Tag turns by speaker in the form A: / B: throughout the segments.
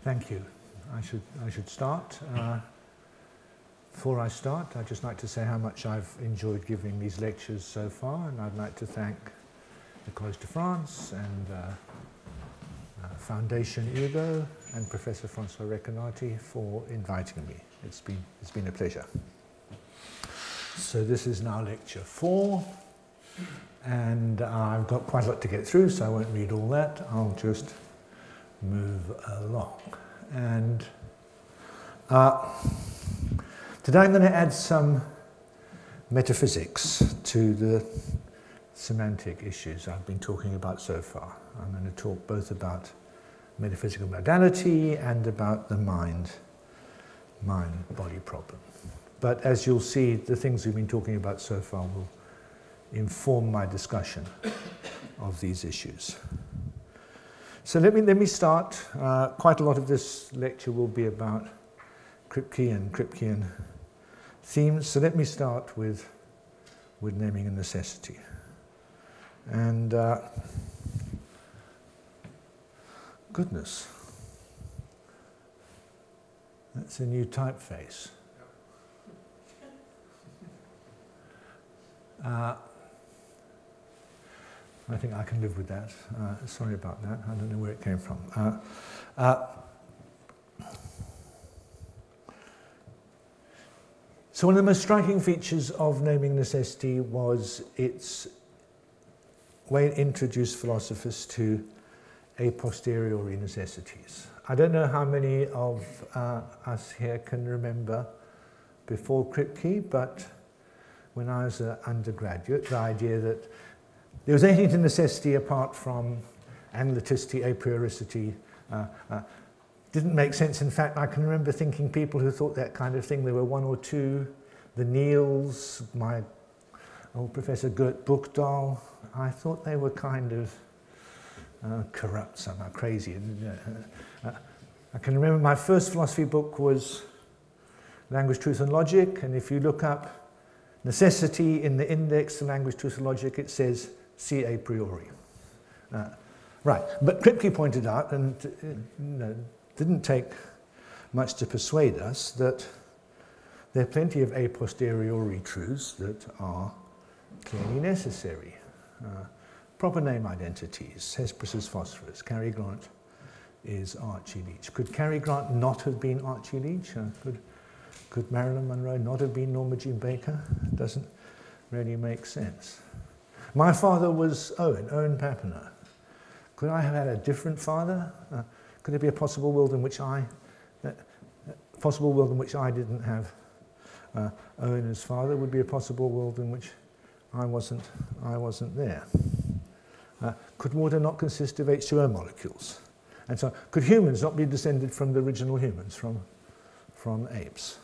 A: Thank you. I should start. Before I start, I'd just like to say how much I've enjoyed giving these lectures so far, and I'd like to thank the Collège de France and Foundation Hugo and Professor François Recanati for inviting me. It's been a pleasure. So this is now lecture 4, and I've got quite a lot to get through, so I won't read all that. I'll just move along. And today I'm going to add some metaphysics to the semantic issues I've been talking about so far. I'm going to talk both about metaphysical modality and about the mind-body problem. But as you'll see, the things we've been talking about so far will inform my discussion of these issues. So let me start. Quite a lot of this lecture will be about Kripke and Kripkean themes. So let me start with naming a necessity. And goodness, that's a new typeface. I think I can live with that. Sorry about that. I don't know where it came from. So one of the most striking features of naming necessity was its way it introduced philosophers to a posteriori necessities. I don't know how many of us here can remember before Kripke, but when I was an undergraduate, the idea that there was anything to necessity apart from analyticity, a prioricity, didn't make sense. In fact, I can remember thinking people who thought that kind of thing, there were one or two, the Niels, my old Professor Gert Buchdahl, I thought they were kind of corrupt somehow, crazy. I can remember my first philosophy book was Language, Truth and Logic, and if you look up necessity in the index to Language, Truth and Logic, it says see a priori. Right, but Kripke pointed out, and didn't take much to persuade us, that there are plenty of a posteriori truths that are clearly necessary. Proper name identities, Hesperus is Phosphorus, Cary Grant is Archie Leach. Could Cary Grant not have been Archie Leach? Could Marilyn Monroe not have been Norma Jean Baker? It doesn't really make sense. My father was Owen Papineau. Could I have had a different father? Could there be a possible world in which I didn't have Owen as father? Would be a possible world in which I wasn't there. Could water not consist of H2O molecules? And so, could humans not be descended from the original humans, from apes?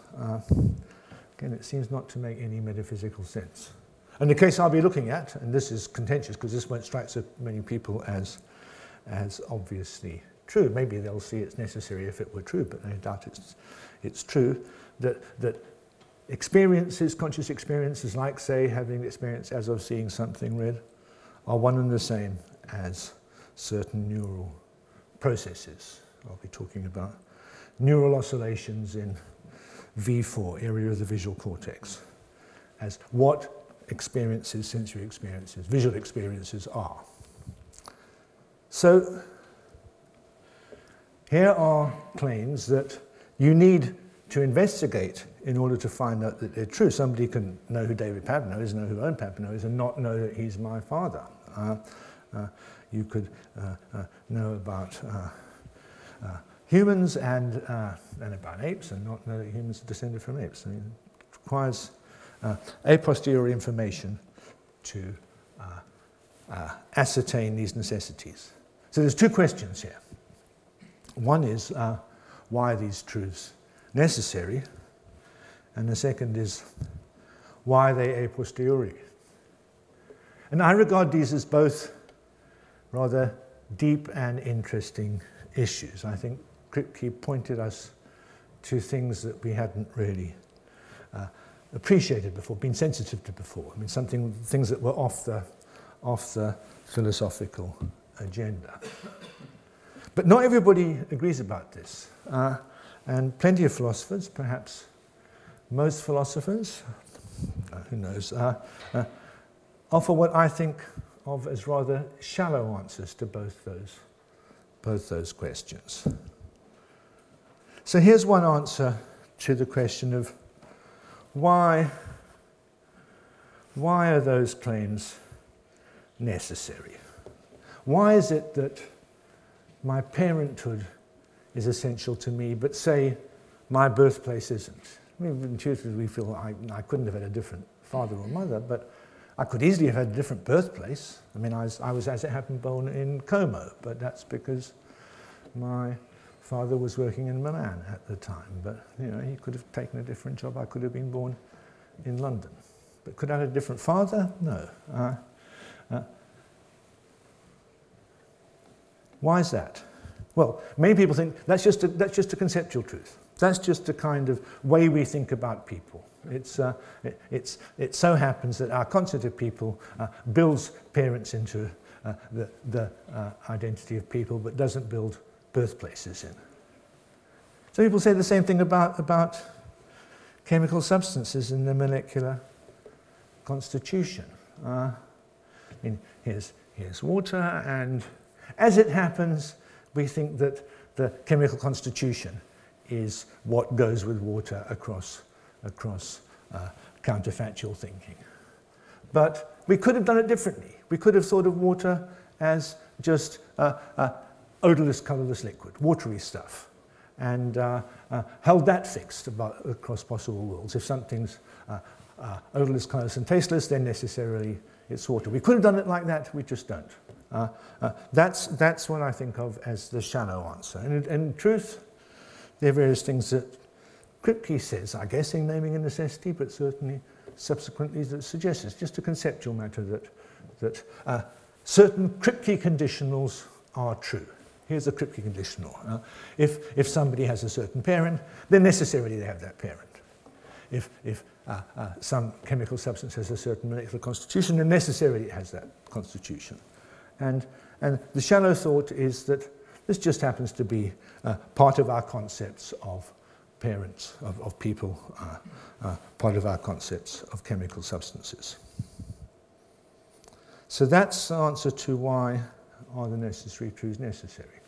A: Again, it seems not to make any metaphysical sense. And the case I'll be looking at, and this is contentious because this won't strike so many people as obviously true. Maybe they'll see it's necessary if it were true, but I doubt it's true, that experiences, conscious experiences, like, say, having the experience as of seeing something red, are one and the same as certain neural processes. I'll be talking about neural oscillations in V4, area of the visual cortex, as what experiences, sensory experiences, visual experiences are. So here are claims that you need to investigate in order to find out that they're true. Somebody can know who David Papineau is, know who Owen Papineau is, and not know that he's my father. You could know about humans and about apes, and not know that humans are descended from apes. I mean, it requires a posteriori information to ascertain these necessities. So there's two questions here. One is why are these truths necessary? And the second is why are they a posteriori? And I regard these as both rather deep and interesting issues. I think Kripke pointed us to things that we hadn't really appreciated before, been sensitive to before. I mean, things that were off the philosophical agenda. But not everybody agrees about this. And plenty of philosophers, perhaps most philosophers, who knows, offer what I think of as rather shallow answers to both those questions. So here's one answer to the question of why are those claims necessary? Why is it that my parenthood is essential to me, but say my birthplace isn't? I mean, intuitively we feel I couldn't have had a different father or mother, but I could easily have had a different birthplace. I mean, I was, as it happened, born in Como, but that's because my father was working in Milan at the time. But, you know, he could have taken a different job. I could have been born in London. But could I have a different father? No. Why is that? Well, many people think that's just a conceptual truth. That's just a kind of way we think about people. It so happens that our concept of people builds parents into the identity of people, but doesn't build birthplaces in. So people say the same thing about chemical substances in the molecular constitution. I mean, here's water, and as it happens, we think that the chemical constitution is what goes with water across counterfactual thinking. But we could have done it differently. We could have thought of water as just odorless, colourless liquid, watery stuff, and held that fixed across possible worlds. If something's odorless, colourless, and tasteless, then necessarily it's water. We could have done it like that, we just don't. That's what I think of as the shallow answer. And in truth, there are various things that Kripke says, I guess, in Naming a Necessity, but certainly subsequently that suggests it's just a conceptual matter that certain Kripke conditionals are true. Here's a Kripke conditional. If somebody has a certain parent, then necessarily they have that parent. If some chemical substance has a certain molecular constitution, then necessarily it has that constitution. And the shallow thought is that this just happens to be part of our concepts of parents, of people, part of our concepts of chemical substances. So that's the answer to why are the necessary truths necessary.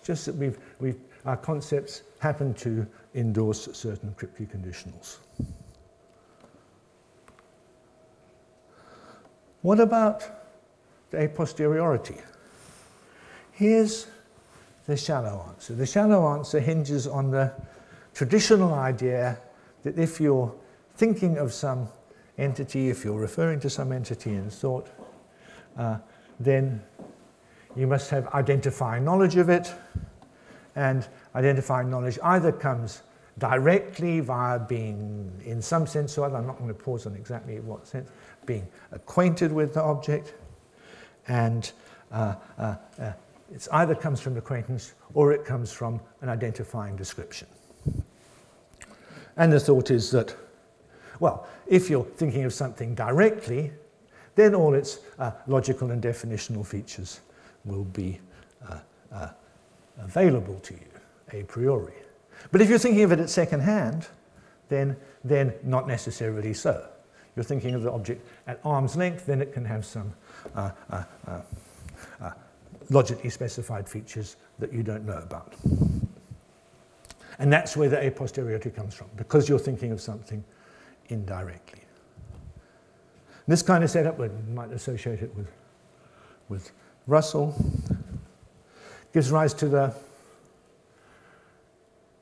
A: Just that our concepts happen to endorse certain Kripke conditionals. What about the a posteriority? Here's the shallow answer. The shallow answer hinges on the traditional idea that if you're thinking of some entity, if you're referring to some entity in thought, then you must have identifying knowledge of it, and identifying knowledge either comes directly via being, in some sense or other, I'm not going to pause on exactly in what sense, being acquainted with the object, and it either comes from acquaintance or it comes from an identifying description. And the thought is that, well, if you're thinking of something directly, then all its logical and definitional features will be available to you a priori. But if you're thinking of it at second hand, then not necessarily so. You're thinking of the object at arm's length, then it can have some logically specified features that you don't know about. And that's where the a posteriority comes from, because you're thinking of something indirectly. This kind of setup, we might associate it with Russell, gives rise to the,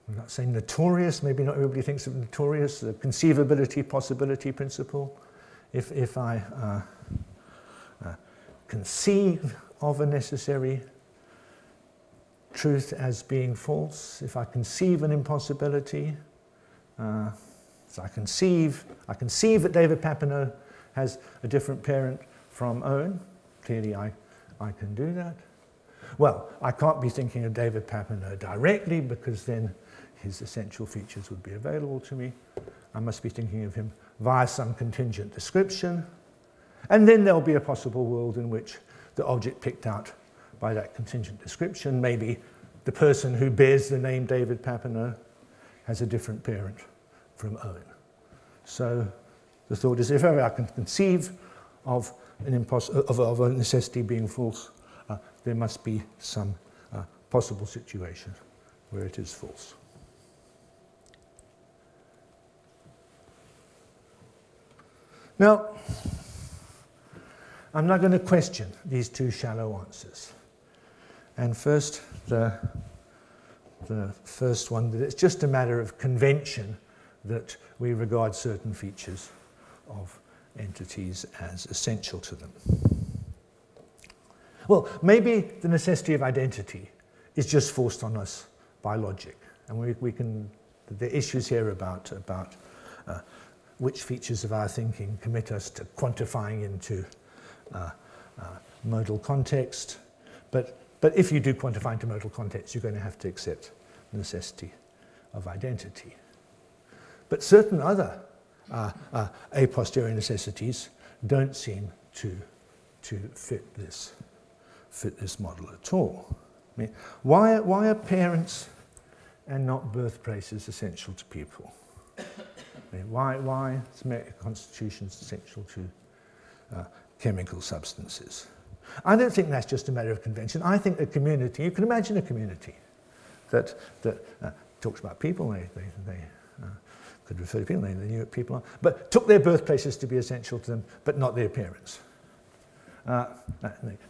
A: I'm not saying notorious, maybe not everybody thinks of notorious, the conceivability, possibility principle. If I conceive of a necessary truth as being false, if I conceive an impossibility, so I conceive that David Papineau has a different parent from Owen. Clearly I can do that. Well, I can't be thinking of David Papineau directly, because then his essential features would be available to me. I must be thinking of him via some contingent description. And then there'll be a possible world in which the object picked out by that contingent description. Maybe the person who bears the name David Papineau has a different parent from Owen. So the thought is, if ever I can conceive of a necessity being false, there must be some possible situation where it is false. Now, I'm not going to question these two shallow answers. And first, the first one, that it's just a matter of convention that we regard certain features of entities as essential to them. Well, maybe the necessity of identity is just forced on us by logic. And we can, the issues here about which features of our thinking commit us to quantifying into modal context. But if you do quantify into modal context, you're going to have to accept the necessity of identity. But certain other a posteriori necessities don't seem to fit this model at all. I mean, why are parents and not birthplaces essential to people? I mean, why semantic constitutions essential to chemical substances? I don't think that's just a matter of convention. I think a community, you can imagine a community that talks about people, they could refer to people, they knew what people are, but took their birthplaces to be essential to them, but not their parents. Now,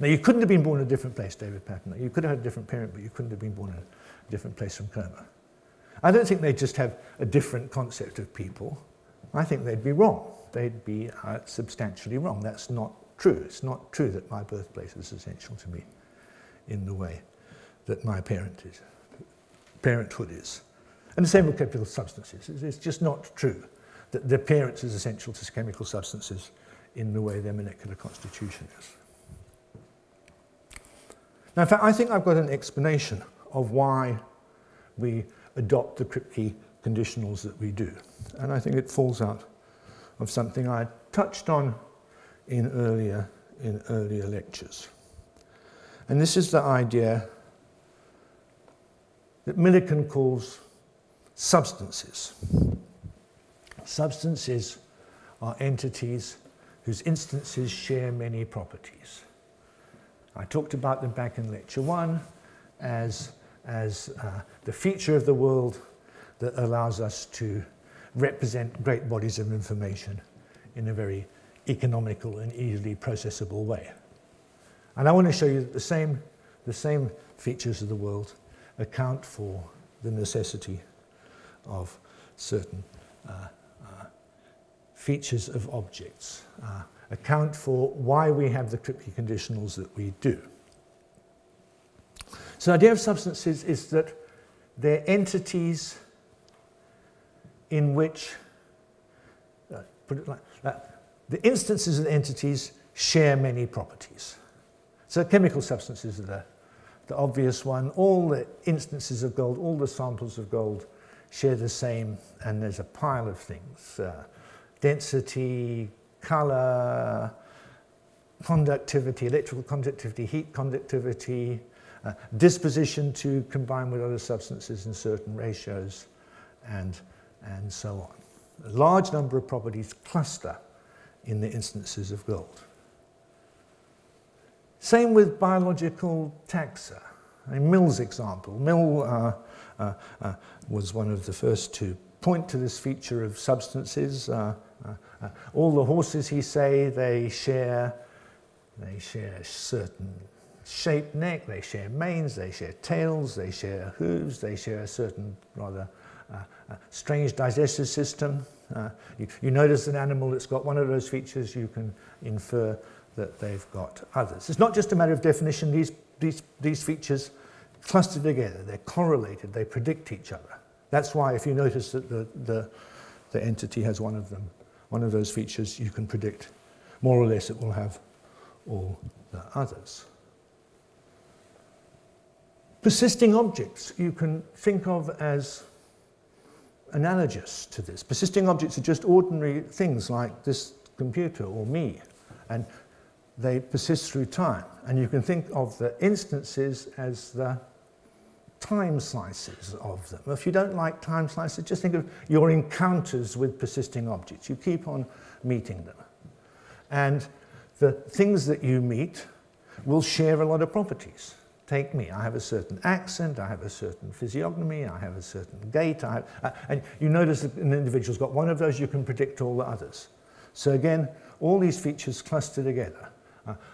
A: you couldn't have been born in a different place, David Papineau. You could have had a different parent, but you couldn't have been born in a different place from Coma. I don't think they just have a different concept of people. I think they'd be wrong. They'd be substantially wrong. That's not true. It's not true that my birthplace is essential to me in the way that my parenthood is. And the same with chemical substances. It's just not true that the appearance is essential to chemical substances in the way their molecular constitution is. Now, in fact, I think I've got an explanation of why we adopt the Kripke conditionals that we do. And I think it falls out of something I touched on in earlier lectures. And this is the idea that Millikan calls substances. Substances are entities whose instances share many properties. I talked about them back in lecture 1 as the feature of the world that allows us to represent great bodies of information in a very economical and easily processable way. And I want to show you that the same features of the world account for the necessity of certain features of objects, account for why we have the Kripke conditionals that we do. So the idea of substances is that they're entities in which, put it like that, the instances of entities share many properties. So chemical substances are the obvious one. All the instances of gold, all the samples of gold share the same, and there's a pile of things. Density, color, conductivity, electrical conductivity, heat conductivity, disposition to combine with other substances in certain ratios, and so on. A large number of properties cluster in the instances of gold. Same with biological taxa. In Mill's example, Mill was one of the first to point to this feature of substances. All the horses, he say, they share certain shaped neck, they share manes, they share tails, they share hooves, they share a certain rather strange digestive system. You notice an animal that's got one of those features, you can infer that they've got others. It's not just a matter of definition. These features cluster together, they're correlated, they predict each other. That's why if you notice that the entity has one of those features, you can predict more or less it will have all the others. Persisting objects you can think of as analogous to this. Persisting objects are just ordinary things like this computer or me. And they persist through time. And you can think of the instances as the time slices of them. If you don't like time slices, just think of your encounters with persisting objects. You keep on meeting them. And the things that you meet will share a lot of properties. Take me, I have a certain accent, I have a certain physiognomy, I have a certain gait, and you notice that an individual's got one of those, you can predict all the others. So again, all these features cluster together.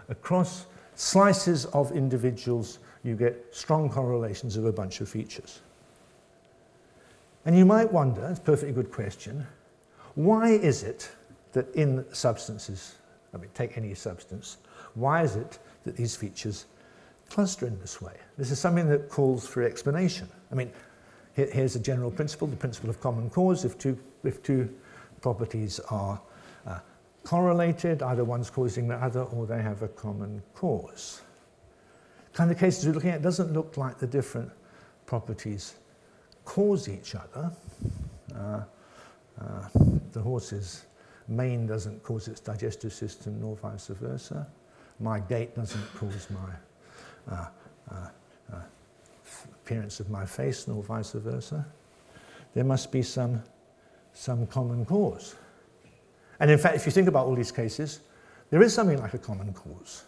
A: Across slices of individuals, you get strong correlations of a bunch of features. And you might wonder, it's a perfectly good question, why is it that in substances, I mean, take any substance, why is it that these features cluster in this way? This is something that calls for explanation. I mean, here's a general principle, the principle of common cause. If two properties are correlated, either one's causing the other or they have a common cause. The kind of cases we're looking at doesn't look like the different properties cause each other. The horse's mane doesn't cause its digestive system, nor vice versa. My gait doesn't cause my appearance of my face, nor vice versa. There must be some common cause. And in fact, if you think about all these cases, there is something like a common cause.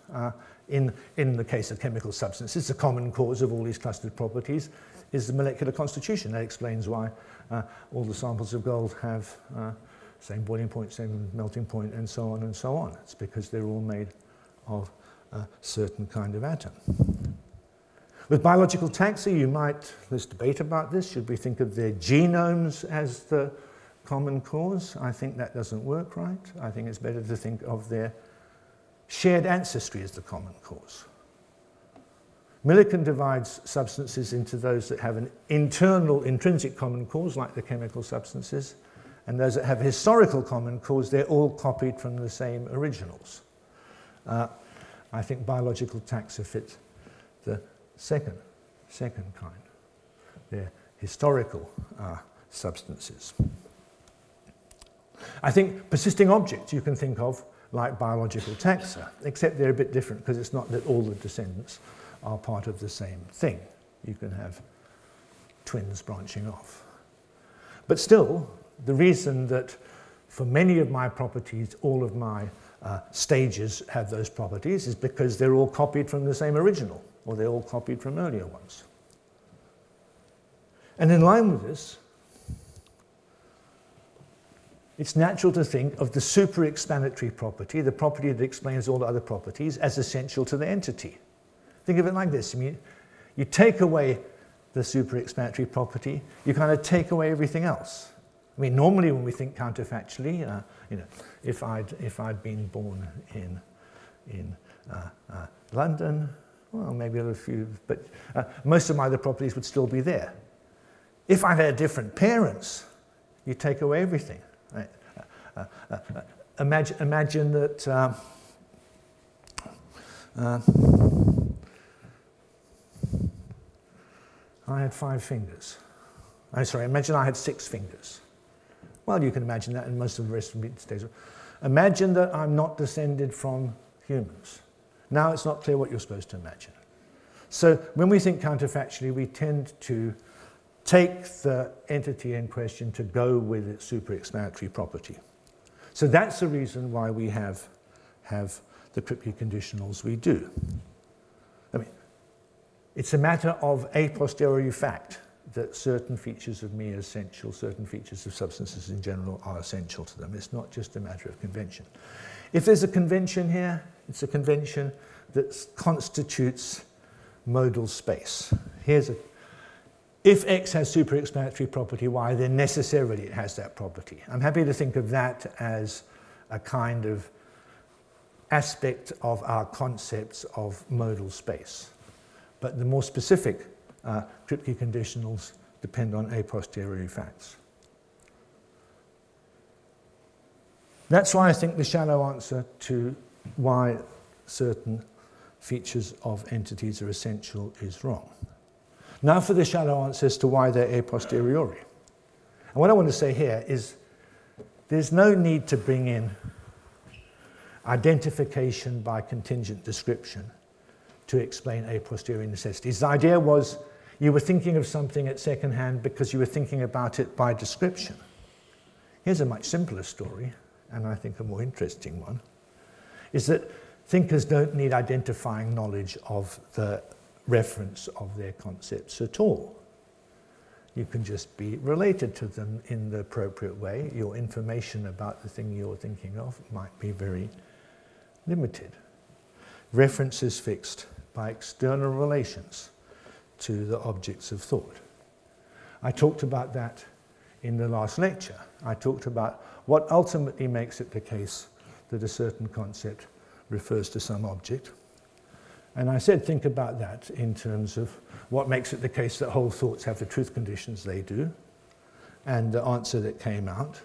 A: In the case of chemical substances, the common cause of all these clustered properties is the molecular constitution. That explains why all the samples of gold have same boiling point, same melting point, and so on and so on. It's because they're all made of a certain kind of atom. With biological taxa, there's debate about this. Should we think of their genomes as the common cause? I think that doesn't work right. I think it's better to think of their shared ancestry as the common cause. Millikan divides substances into those that have an internal, intrinsic common cause, like the chemical substances, and those that have historical common cause. They're all copied from the same originals. I think biological taxa fit the second kind. They're historical substances. I think persisting objects you can think of like biological taxa, except they're a bit different because it's not that all the descendants are part of the same thing. You can have twins branching off. But still, the reason that for many of my properties, all of my stages have those properties is because they're all copied from the same original, or they're all copied from earlier ones. And in line with this, it's natural to think of the super-explanatory property, the property that explains all the other properties, as essential to the entity. Think of it like this. I mean, you take away the super-explanatory property, you kind of take away everything else. I mean, normally when we think counterfactually, you know, if I'd been born in London, well, maybe a few, but most of my other properties would still be there. If I had different parents, you take away everything. Right? Imagine that I had 5 fingers. Imagine I had 6 fingers. Well, you can imagine that, and most of the rest of the stays. Imagine that I'm not descended from humans. Now it's not clear what you're supposed to imagine. So when we think counterfactually, we tend to take the entity in question to go with its super-explanatory property. So that's the reason why we have the Kripke conditionals we do. I mean, it's a matter of a posteriori fact that certain features of me are essential, certain features of substances in general are essential to them. It's not just a matter of convention. If there's a convention here, it's a convention that constitutes modal space. If X has super-explanatory property Y, then necessarily it has that property. I'm happy to think of that as a kind of aspect of our concepts of modal space. But the more specific Kripke conditionals depend on a posteriori facts. That's why I think the shallow answer to why certain features of entities are essential is wrong. Now for the shallow answer as to why they're a posteriori. And what I want to say here is there's no need to bring in identification by contingent description to explain a posteriori necessities. The idea was you were thinking of something at second hand because you were thinking about it by description. Here's a much simpler story, and I think a more interesting one, is that thinkers don't need identifying knowledge of the reference of their concepts at all. You can just be related to them in the appropriate way. Your information about the thing you're thinking of might be very limited. Reference is fixed by external relations to the objects of thought. I talked about that in the last lecture. I talked about what ultimately makes it the case that a certain concept refers to some object. And I said, think about that in terms of what makes it the case that whole thoughts have the truth conditions they do. And the answer that came out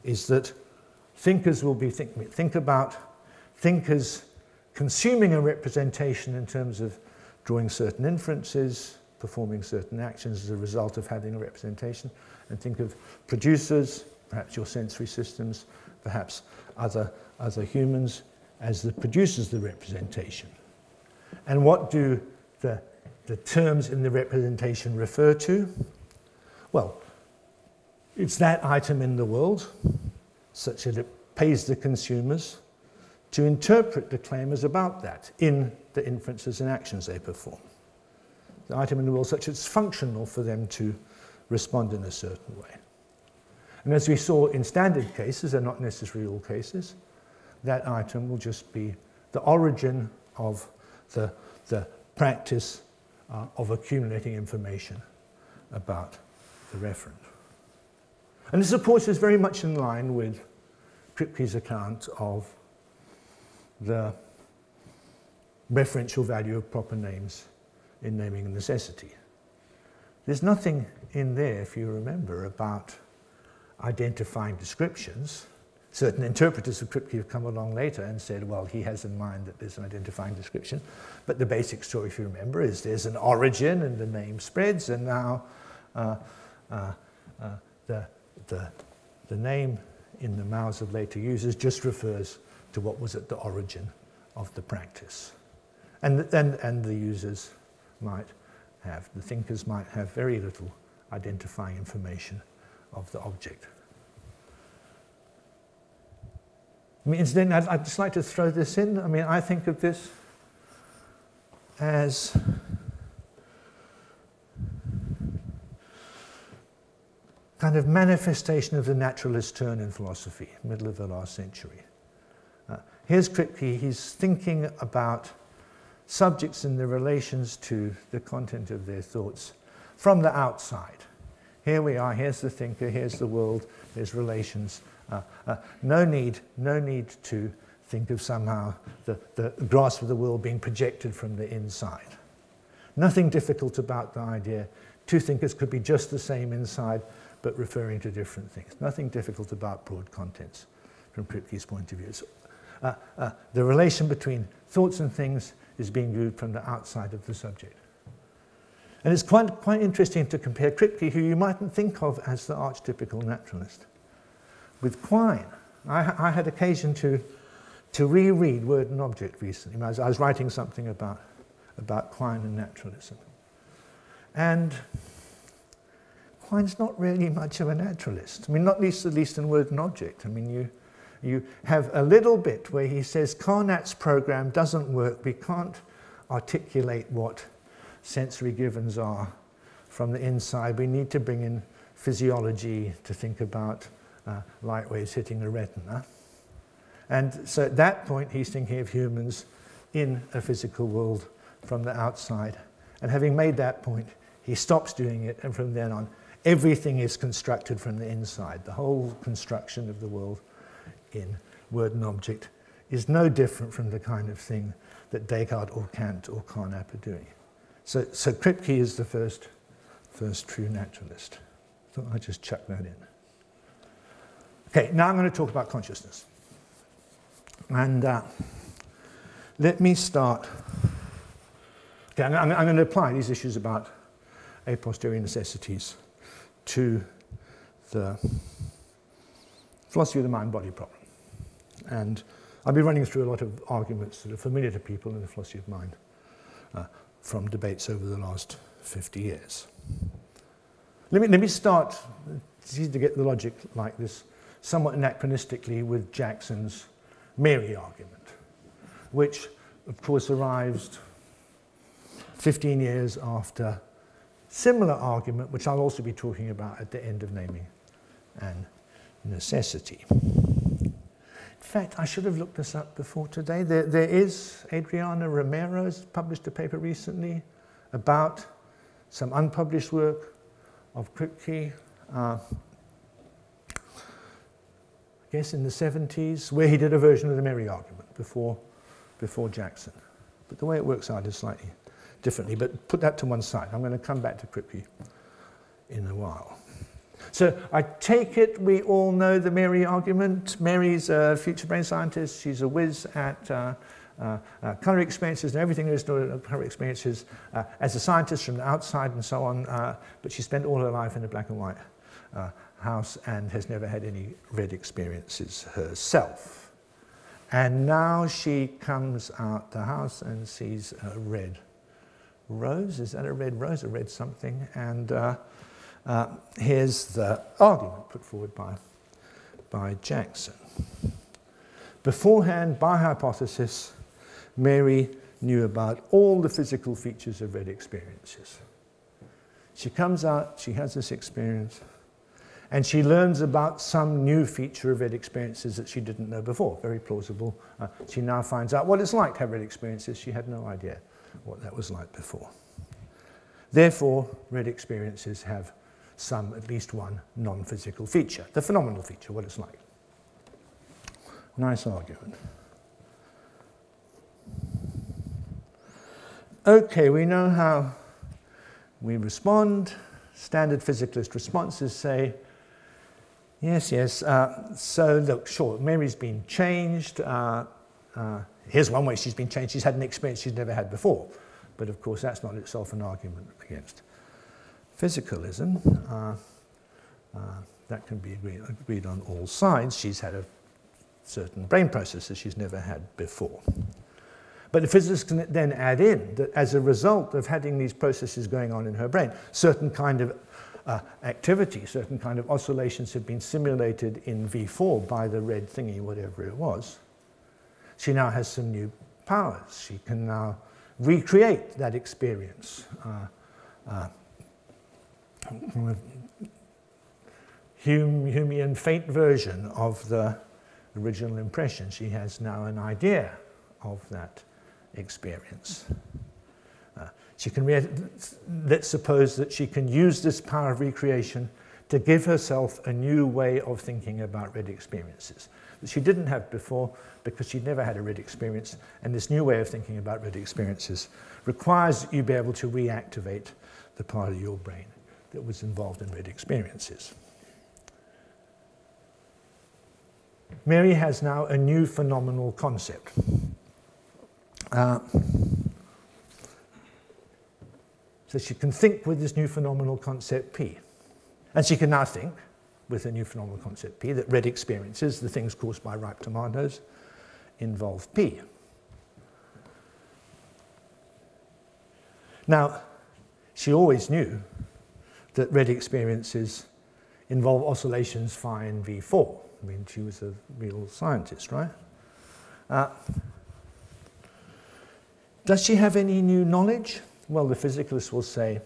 A: is that thinkers will be think about thinkers consuming a representation in terms of drawing certain inferences, performing certain actions as a result of having a representation, and think of producers, perhaps your sensory systems, perhaps other humans, as the producers of the representation. And what do the terms in the representation refer to? Well, it's that item in the world, such that it pays the consumers to interpret the claim as about that in the inferences and actions they perform. The item in the world such that it's functional for them to respond in a certain way. And as we saw in standard cases, and not necessarily all cases, that item will just be the origin of the practice of accumulating information about the referent. And this, of course, is very much in line with Kripke's account of the referential value of proper names in naming a necessity. There's nothing in there, if you remember, about identifying descriptions. Certain interpreters of Kripke have come along later and said, well, he has in mind that there's an identifying description. But the basic story, if you remember, is there's an origin and the name spreads, and now the name in the mouths of later users just refers to what was at the origin of the practice. And the users might have, the thinkers might have very little identifying information of the object. I mean, incidentally, I'd just like to throw this in. I mean, I think of this as kind of manifestation of the naturalist turn in philosophy, middle of the last century. Here's Kripke. He's thinking about subjects and their relations to the content of their thoughts from the outside. Here we are, here's the thinker, here's the world, there's relations. No need to think of somehow the grasp of the world being projected from the inside. Nothing difficult about the idea. Two thinkers could be just the same inside, but referring to different things. Nothing difficult about broad contents from Kripke's point of view. So, the relation between thoughts and things is being viewed from the outside of the subject. And it's quite interesting to compare Kripke, who you mightn't think of as the archetypical naturalist, with Quine. I had occasion to reread Word and Object recently. I was writing something about Quine and naturalism. And Quine's not really much of a naturalist. I mean, not least in Word and Object. I mean, you have a little bit where he says Carnat's program doesn't work. We can't articulate what sensory givens are from the inside. We need to bring in physiology to think about light waves hitting the retina. And so at that point, he's thinking of humans in a physical world from the outside. And having made that point, he stops doing it, and from then on, everything is constructed from the inside. The whole construction of the world in Word and Object is no different from the kind of thing that Descartes or Kant or Carnap are doing. So Kripke is the first true naturalist. Thought I'd just chuck that in. Okay, now I'm going to talk about consciousness. And let me start. Okay, I'm going to apply these issues about a posteriori necessities to the philosophy of the mind-body problem. And I'll be running through a lot of arguments that are familiar to people in the philosophy of mind from debates over the last 50 years. Let me start, it's easy to get the logic like this, somewhat anachronistically with Jackson's Mary argument, which of course arrives 15 years after similar argument, which I'll also be talking about at the end of naming and necessity. In fact, I should have looked this up before today. There is, Adriana Romero has published a paper recently about some unpublished work of Kripke, I guess in the 70s, where he did a version of the Mary argument before Jackson. But the way it works out is slightly differently, but put that to one side. I'm going to come back to Kripke in a while. So I take it we all know the Mary argument. Mary's a future brain scientist. She's a whiz at colour experiences and everything there is to colour experiences as a scientist from the outside and so on, but she spent all her life in a black and white house and has never had any red experiences herself. And now she comes out the house and sees a red rose. Is that a red rose? A red something? And here's the argument put forward by Jackson. Beforehand, by hypothesis, Mary knew about all the physical features of red experiences. She comes out, she has this experience, and she learns about some new feature of red experiences that she didn't know before. Very plausible. She now finds out what it's like to have red experiences. She had no idea what that was like before. Therefore, red experiences have at least one non-physical feature, the phenomenal feature, what it's like. Nice argument. Okay, we know how we respond. Standard physicalist responses say, yes, so look, sure, Mary's been changed. Here's one way she's been changed. She's had an experience she's never had before. But of course, that's not itself an argument against physicalism. That can be agreed on all sides. She's had a certain brain processes she's never had before. But the physicists can then add in that as a result of having these processes going on in her brain, certain kind of activity, certain kind of oscillations have been simulated in V4 by the red thingy, whatever it was. She now has some new powers. She can now recreate that experience. Humean faint version of the original impression. She has now an idea of that experience. She can let's suppose that she can use this power of recreation to give herself a new way of thinking about red experiences that she didn't have before because she'd never had a red experience, and this new way of thinking about red experiences requires that you be able to reactivate the part of your brain that was involved in red experiences. Mary has now a new phenomenal concept. So she can think with this new phenomenal concept P. And she can now think with a new phenomenal concept P that red experiences, the things caused by ripe tomatoes, involve P. Now, she always knew that red experiences involve oscillations phi in V4. I mean, she was a real scientist, right? Does she have any new knowledge? Well, the physicalists will say,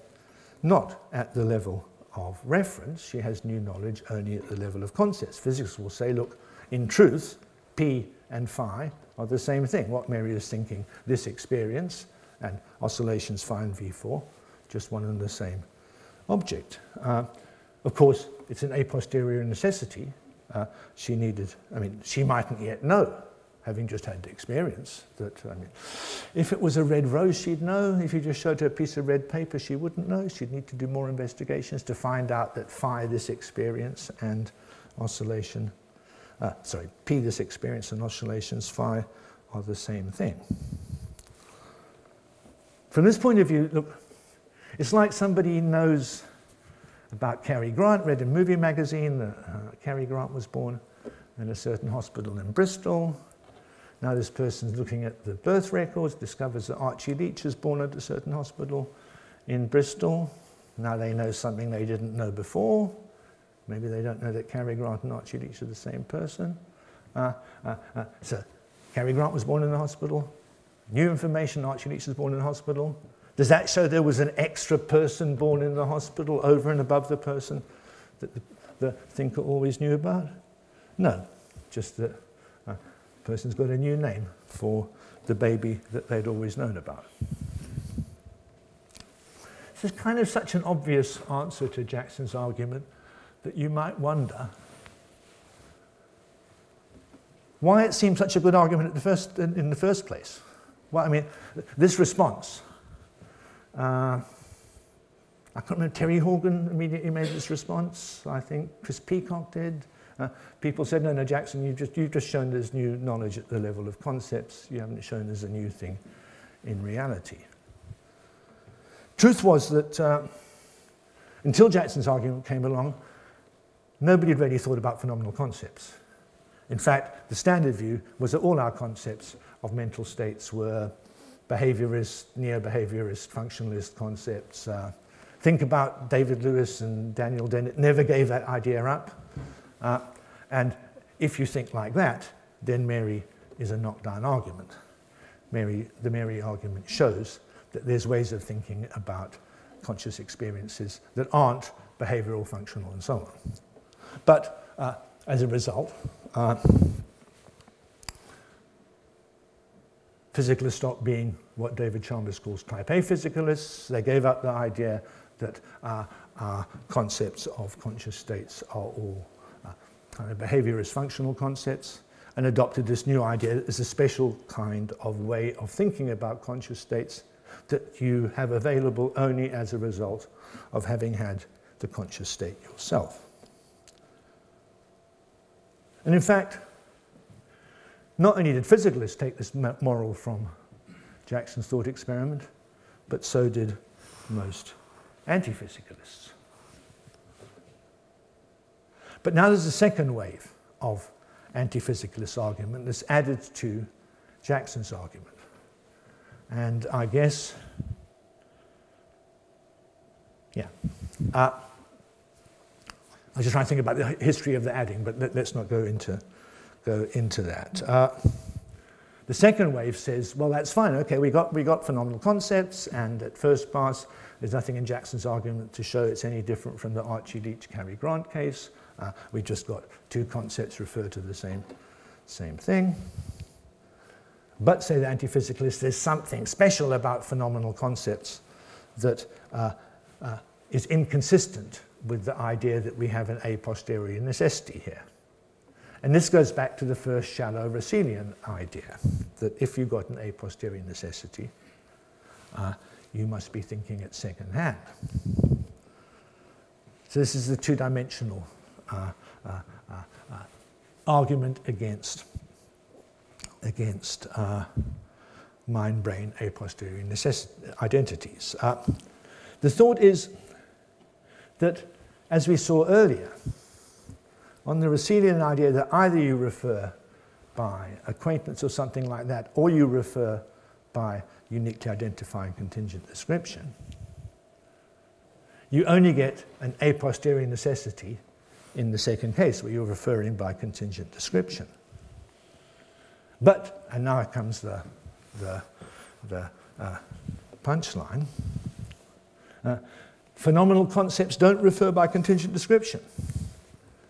A: not at the level of reference. She has new knowledge only at the level of concepts. Physicists will say, look, in truth, P and phi are the same thing. What Mary is thinking, this experience, and oscillations phi and V4, just one and the same object. Of course, it's an a posteriori necessity. She mightn't yet know, having just had the experience, that, if it was a red rose, she'd know. If you just showed her a piece of red paper, she wouldn't know. She'd need to do more investigations to find out that phi, this experience, and oscillation, P, this experience, and oscillations phi are the same thing. From this point of view, look, it's like somebody knows about Cary Grant, read a movie magazine that Cary Grant was born in a certain hospital in Bristol. Now this person's looking at the birth records, discovers that Archie Leach was born at a certain hospital in Bristol. Now they know something they didn't know before. Maybe they don't know that Cary Grant and Archie Leach are the same person. So Cary Grant was born in the hospital. New information, Archie Leach was born in the hospital. Does that show there was an extra person born in the hospital over and above the person that the thinker always knew about? No, just that a person's got a new name for the baby that they'd always known about. This is kind of such an obvious answer to Jackson's argument that you might wonder why it seemed such a good argument in the first place. Well, I mean, this response, I can't remember, Terry Horgan immediately made this response. I think Chris Peacock did. People said, no, Jackson, you've just shown there's new knowledge at the level of concepts. You haven't shown there's a new thing in reality. Truth was that until Jackson's argument came along, nobody had really thought about phenomenal concepts. In fact, the standard view was that all our concepts of mental states were behaviorist, neo-behaviorist, functionalist concepts. Think about David Lewis and Daniel Dennett never gave that idea up. And if you think like that, then Mary is a knockdown argument. The Mary argument shows that there's ways of thinking about conscious experiences that aren't behavioral, functional, and so on. But as a result, physicalists stopped being what David Chalmers calls type A physicalists. They gave up the idea that our concepts of conscious states are all kind of behaviorist functional concepts, and adopted this new idea as a special kind of way of thinking about conscious states that you have available only as a result of having had the conscious state yourself. And in fact, not only did physicalists take this moral from Jackson's thought experiment, but so did most anti-physicalists. But now there's a second wave of anti-physicalist argument that's added to Jackson's argument. And I guess, I was just trying to think about the history of the adding, but let's not go into that. The second wave says, well, that's fine. Okay, we got phenomenal concepts, and at first pass, there's nothing in Jackson's argument to show it's any different from the Archie Leach Cary Grant case. We just got two concepts refer to the same thing. But, say the anti-physicalist, there's something special about phenomenal concepts that is inconsistent with the idea that we have an a posteriori necessity here. And this goes back to the first shallow Russellian idea, that if you've got an a posteriori necessity, you must be thinking it second hand. So this is the two-dimensional argument against mind-brain a posteriori identities. The thought is that, as we saw earlier, on the Russellian idea that either you refer by acquaintance or something like that, or you refer by uniquely identifying contingent description, you only get an a posteriori necessity in the second case, where you're referring by contingent description. But, and now comes the punchline, phenomenal concepts don't refer by contingent description.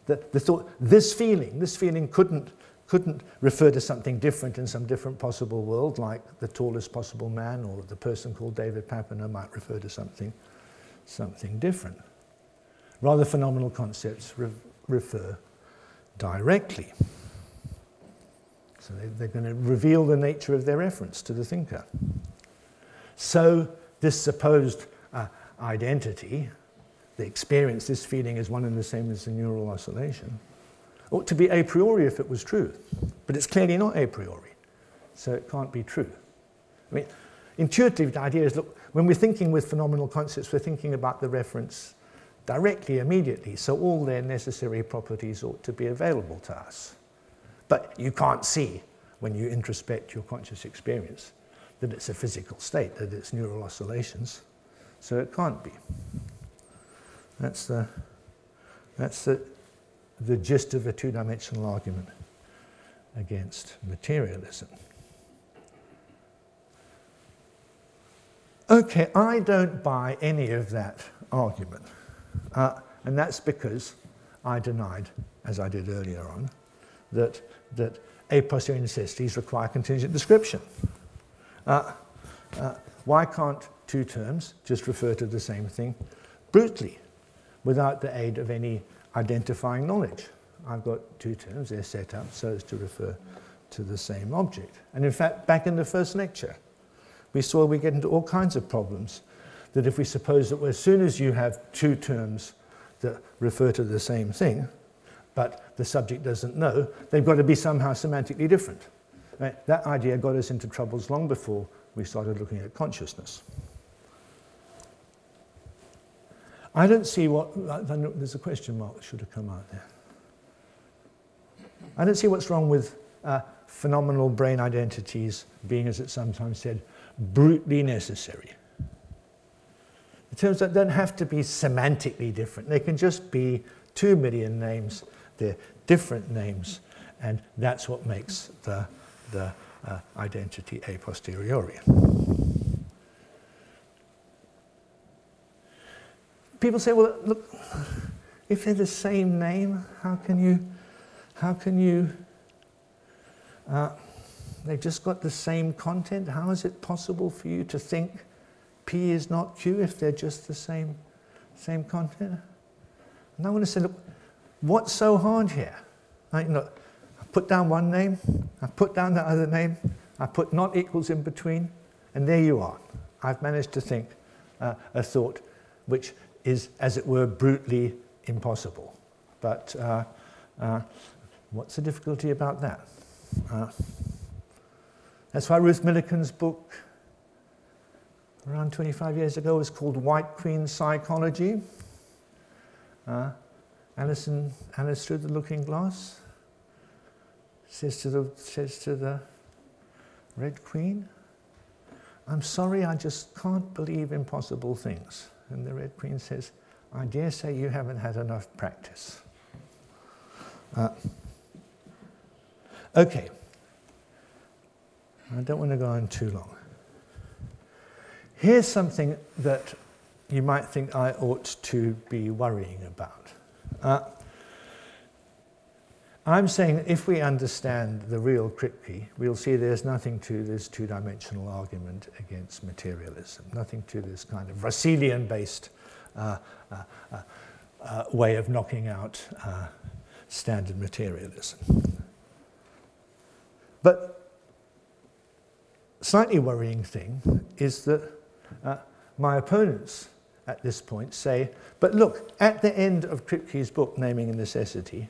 A: The thought, this feeling couldn't refer to something different in some different possible world, like the tallest possible man, or the person called David Papineau might refer to something different. Rather, phenomenal concepts refer directly. So they're going to reveal the nature of their reference to the thinker. So this supposed identity, the experience, this feeling is one and the same as the neural oscillation, ought to be a priori if it was true. But it's clearly not a priori, so it can't be true. I mean, intuitive, the idea is, look, when we're thinking with phenomenal concepts, we're thinking about the reference directly, immediately, so all their necessary properties ought to be available to us. But you can't see when you introspect your conscious experience, that it's a physical state, that it's neural oscillations. So it can't be. That's the gist of a two-dimensional argument against materialism. Okay, I don't buy any of that argument. And that's because I denied, as I did earlier on, that a posteriori necessities require contingent description. Why can't two terms just refer to the same thing brutally, without the aid of any identifying knowledge? I've got two terms, they're set up so as to refer to the same object. And in fact, back in the first lecture, we saw we get into all kinds of problems, that if we suppose that as soon as you have two terms that refer to the same thing, but the subject doesn't know, they've got to be somehow semantically different. Right? That idea got us into troubles long before we started looking at consciousness. I don't see what, there's a question mark that should have come out there. I don't see what's wrong with phenomenal brain identities being, as it's sometimes said, brutally necessary. The terms that don't have to be semantically different. They can just be 2 million names. They're different names, and that's what makes the identity a posteriori. People say, well, look, if they're the same name, how can you, they've just got the same content. How is it possible for you to think P is not Q if they're just the same content? And I want to say, look, what's so hard here? I put down one name, I put down the other name, I put not equals in between, and there you are. I've managed to think a thought which is, as it were, brutally impossible. But what's the difficulty about that? That's why Ruth Millikan's book, around 25 years ago, was called White Queen Psychology. Alice Through the Looking Glass says to the Red Queen, I'm sorry, I just can't believe impossible things. And the Red Queen says, I dare say you haven't had enough practice. Okay. I don't want to go on too long. Here's something that you might think I ought to be worrying about. I'm saying that if we understand the real Kripke, we'll see there's nothing to this two-dimensional argument against materialism, nothing to this kind of Russellian-based way of knocking out standard materialism. But slightly worrying thing is that my opponents at this point say, but look, at the end of Kripke's book, Naming a Necessity,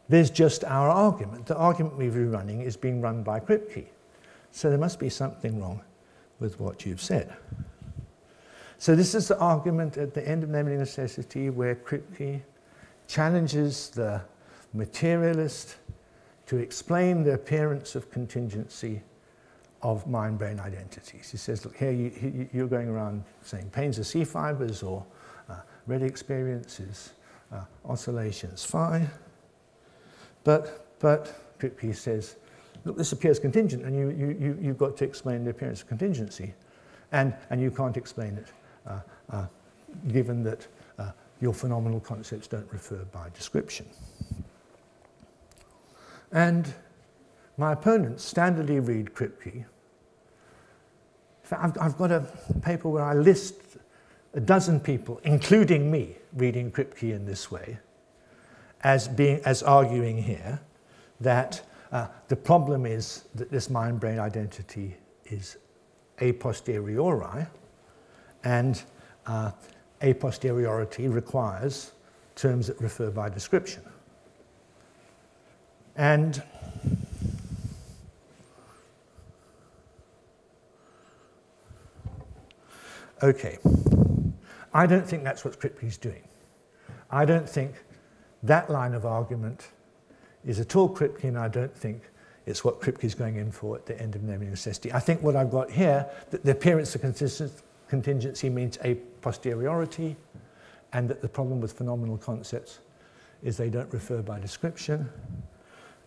A: there's just our argument. The argument we've been running is being run by Kripke. So there must be something wrong with what you've said. So this is the argument at the end of Naming a Necessity where Kripke challenges the materialist to explain the appearance of contingency of mind-brain identities. He says, look, here you're going around saying pains are C fibers or red experiences, oscillations, phi. But Kripke says, look, this appears contingent, and you've got to explain the appearance of contingency. And you can't explain it given that your phenomenal concepts don't refer by description. And my opponents standardly read Kripke. In fact, I've got a paper where I list a dozen people, including me, reading Kripke in this way, as arguing here that the problem is that this mind-brain identity is a posteriori, and a posteriority requires terms that refer by description. And okay, I don't think that's what Kripke's doing. I don't think that line of argument is at all Kripke, and I don't think It's what Kripke's going in for at the end of naming necessity. I think what I've got here, that the appearance of contingency means a posteriority, and that the problem with phenomenal concepts is they don't refer by description.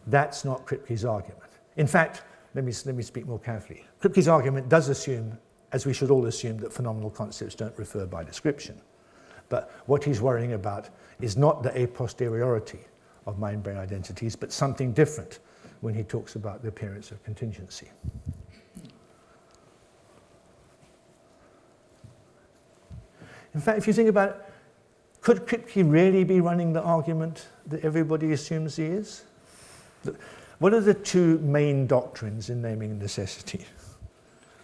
A: That's not Kripke's argument. In fact, let me speak more carefully. Kripke's argument does assume, as we should all assume, that phenomenal concepts don't refer by description. But what he's worrying about is not the a posteriority of mind-brain identities, but something different when he talks about the appearance of contingency. In fact, if you think about it, could Kripke really be running the argument that everybody assumes he is? What are the two main doctrines in naming necessity?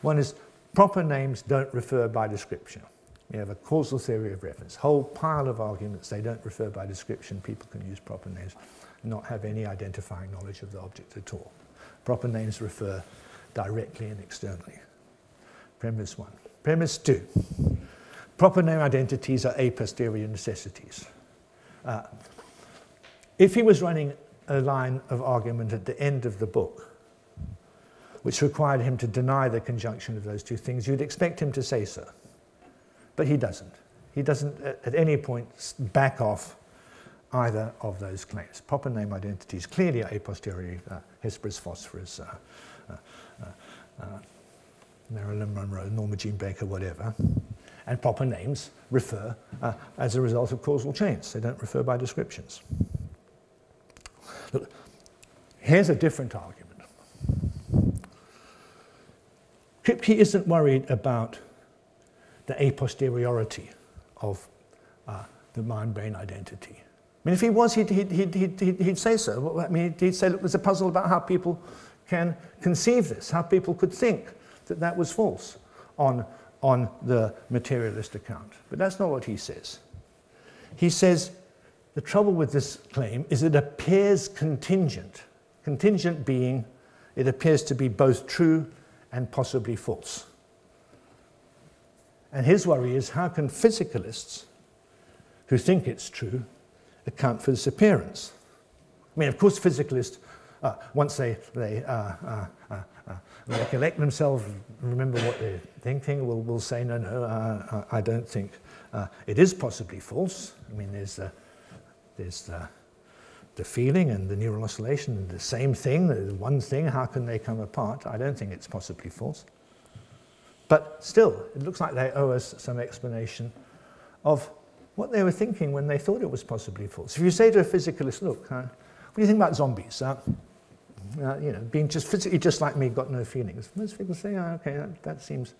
A: One is proper names don't refer by description. We have a causal theory of reference, whole pile of arguments, they don't refer by description, people can use proper names, not have any identifying knowledge of the object at all. Proper names refer directly and externally. Premise one. Premise two. Proper name identities are a posterior necessities. If he was running a line of argument at the end of the book, which required him to deny the conjunction of those two things, you'd expect him to say so. But he doesn't. He doesn't at any point back off either of those claims. Proper name identities clearly are a posteriori, Hesperus, Phosphorus, Marilyn Monroe, Norma Jean Baker, whatever. And proper names refer as a result of causal chains. They don't refer by descriptions. Look, here's a different argument. Kripke isn't worried about the a posteriority of the mind-brain identity. I mean, if he was, he'd say so. I mean, he'd say, look, there's a puzzle about how people can conceive this, how people could think that that was false on the materialist account. But that's not what he says. He says the trouble with this claim is it appears contingent. Contingent being it appears to be both true and possibly false. And his worry is how can physicalists who think it's true account for this appearance? I mean, of course, physicalists, once they recollect themselves, remember what they're thinking, will say, no, I don't think it is possibly false. I mean, there's the feeling and the neural oscillation, the same thing, the one thing, how can they come apart? I don't think it's possibly false. But still, it looks like they owe us some explanation of what they were thinking when they thought it was possibly false. If you say to a physicalist, look, what do you think about zombies? You know, being just physically just like me, got no feelings. Most people say, oh, okay, that seems,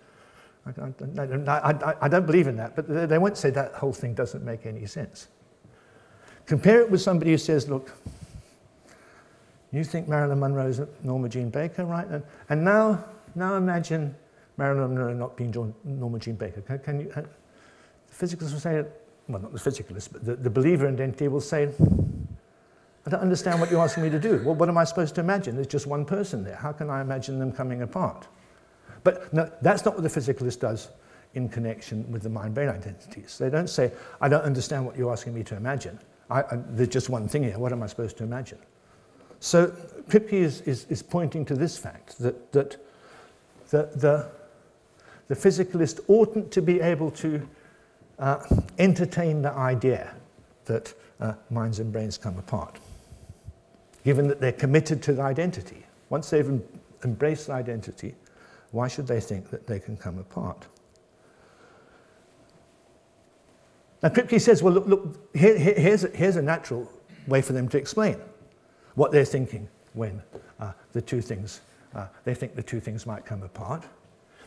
A: I don't believe in that, but they won't say that whole thing doesn't make any sense. Compare it with somebody who says, look, you think Marilyn Monroe is Norma Jean Baker, right? And now imagine Marilyn Monroe not being Norma Jean Baker. Can you, the physicalist will say, well, not the physicalist, but the believer in identity will say, I don't understand what you're asking me to do. Well, what am I supposed to imagine? There's just one person there. How can I imagine them coming apart? But no, that's not what the physicalist does in connection with the mind-brain identities. They don't say, I don't understand what you're asking me to imagine. There's just one thing here. What am I supposed to imagine? So Kripke is pointing to this fact, that the physicalist oughtn't to be able to entertain the idea that minds and brains come apart, given that they're committed to the identity. Once they've embraced the identity, why should they think that they can come apart? Now Kripke says, well, look, here's a natural way for them to explain what they're thinking when they think the two things might come apart.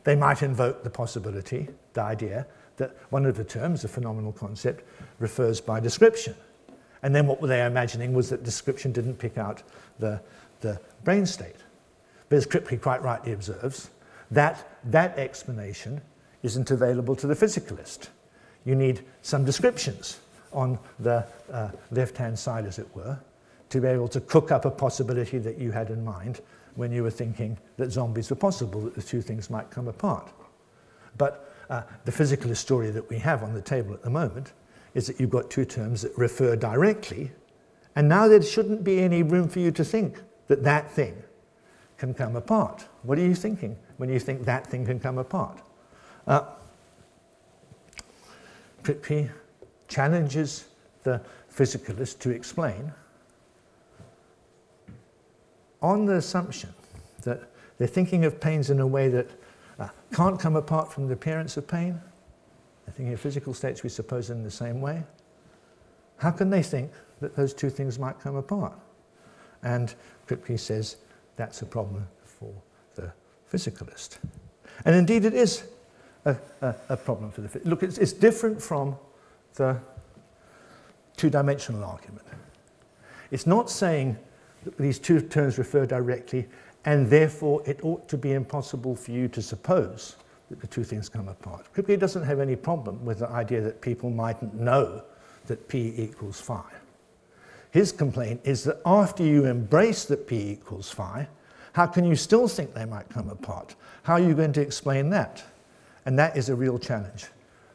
A: They might invoke the possibility, the idea, that one of the terms, the phenomenal concept, refers by description. And then what they were imagining was that description didn't pick out the brain state. But as Kripke quite rightly observes, that explanation isn't available to the physicalist. You need some descriptions on the left-hand side, as it were, to be able to cook up a possibility that you had in mind when you were thinking that zombies were possible, that the two things might come apart. But the physicalist story that we have on the table at the moment is that you've got two terms that refer directly, and now there shouldn't be any room for you to think that that thing can come apart. What are you thinking when you think that thing can come apart? Kripke challenges the physicalist to explain on the assumption that they're thinking of pains in a way that can't come apart from the appearance of pain. They're thinking of physical states we suppose in the same way. How can they think that those two things might come apart? And Kripke says that's a problem for the physicalist. And indeed it is a problem for the physicalist. Look, it's different from the two-dimensional argument. It's not saying that these two terms refer directly and therefore it ought to be impossible for you to suppose that the two things come apart. Kripke doesn't have any problem with the idea that people mightn't know that P equals phi. His complaint is that after you embrace that P equals phi, how can you still think they might come apart? How are you going to explain that? And that is a real challenge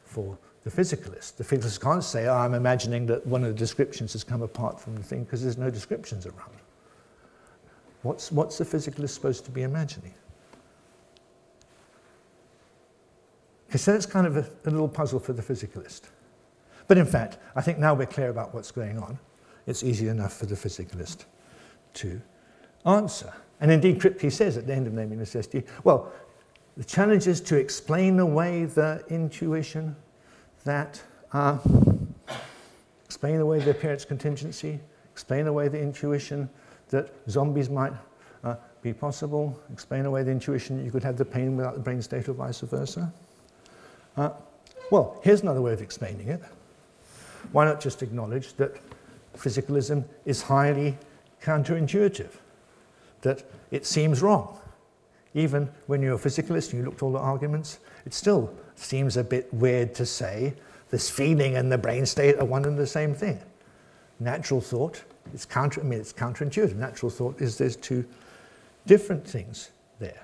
A: for the physicalist. The physicalist can't say, oh, I'm imagining that one of the descriptions has come apart from the thing because there's no descriptions around. What's the physicalist supposed to be imagining? Okay, so that's kind of a little puzzle for the physicalist. But in fact, I think now we're clear about what's going on. It's easy enough for the physicalist to answer. And indeed, Kripke says at the end of Naming Necessity, well, the challenge is to explain away the intuition that, explain away the appearance contingency, explain away the intuition that zombies might be possible, explain away the intuition that you could have the pain without the brain state or vice versa. Well, here's another way of explaining it. Why not just acknowledge that physicalism is highly counterintuitive, that it seems wrong. Even when you're a physicalist and you look at all the arguments, it still seems a bit weird to say this feeling and the brain state are one and the same thing. Natural thought, it's counterintuitive. Natural thought is there's two different things there.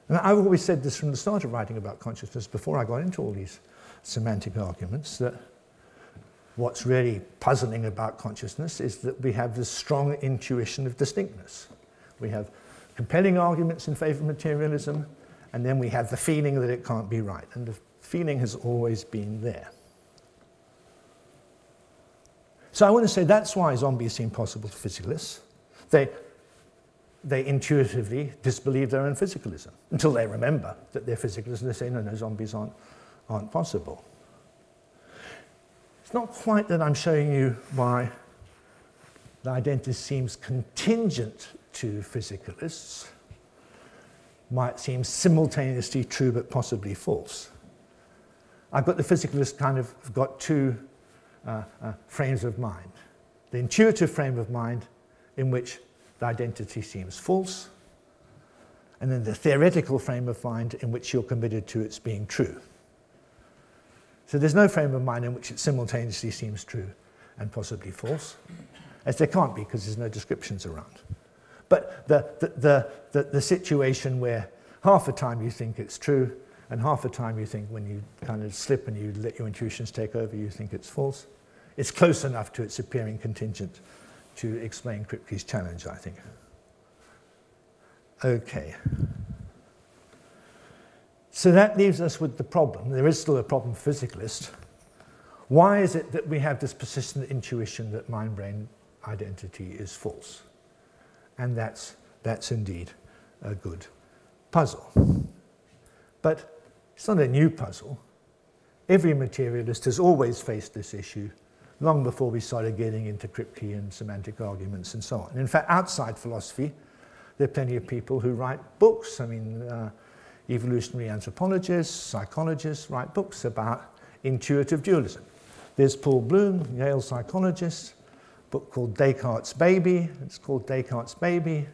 A: And I've always said this from the start of writing about consciousness, before I got into all these semantic arguments, that what's really puzzling about consciousness is that we have this strong intuition of distinctness. We have compelling arguments in favor of materialism, and then we have the feeling that it can't be right. And the feeling has always been there. So I want to say that's why zombies seem possible to physicalists. They intuitively disbelieve their own physicalism until they remember that they're physicalists and they say, no, zombies aren't possible. It's not quite that I'm showing you why the identity seems contingent to physicalists, might seem simultaneously true but possibly false. I've got the physicalist kind of got two frames of mind. The intuitive frame of mind in which the identity seems false, and then the theoretical frame of mind in which you're committed to its being true. So there's no frame of mind in which it simultaneously seems true and possibly false, as there can't be because there's no descriptions around. But the situation where half the time you think it's true and half the time you think when you kind of slip and you let your intuitions take over, you think it's false, it's close enough to its appearing contingent to explain Kripke's challenge, I think. Okay. So that leaves us with the problem. There is still a problem for physicalists. Why is it that we have this persistent intuition that mind-brain identity is false? And that's indeed a good puzzle. But it's not a new puzzle. Every materialist has always faced this issue long before we started getting into Kripke and semantic arguments and so on. In fact, outside philosophy, there are plenty of people who write books. I mean, evolutionary anthropologists, psychologists write books about intuitive dualism. There's Paul Bloom, Yale psychologist, a book called Descartes' Baby. It's called Descartes' Baby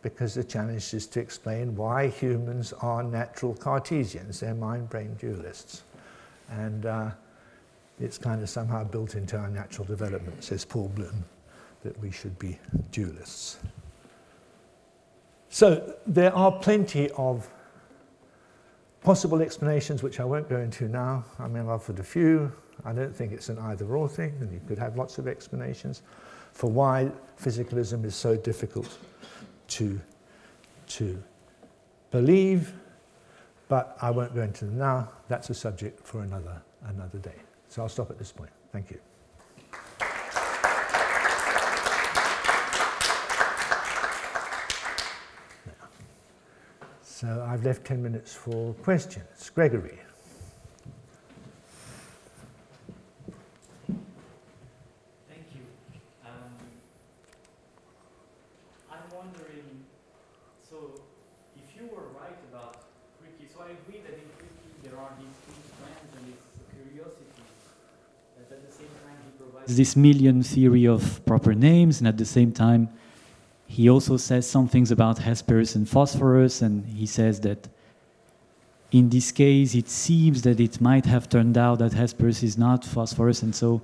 A: because the challenge is to explain why humans are natural Cartesians. They're mind-brain dualists. And it's kind of somehow built into our natural development, says Paul Bloom, that we should be dualists. So there are plenty of possible explanations, which I won't go into now. I mean, I've offered a few. I don't think it's an either-or thing, and you could have lots of explanations for why physicalism is so difficult to believe, but I won't go into them now. That's a subject for another day. So I'll stop at this point. Thank you. So I've left 10 minutes for questions. Gregory.
B: Thank you. I'm wondering, so if you were right about Kripke, so I agree that in Kripke there are these two strands and it's a curiosity, but at the same time he provides this million theory of proper names, and at the same time he also says some things about Hesperus and phosphorus, and he says that in this case it seems that it might have turned out that Hesperus is not phosphorus, and so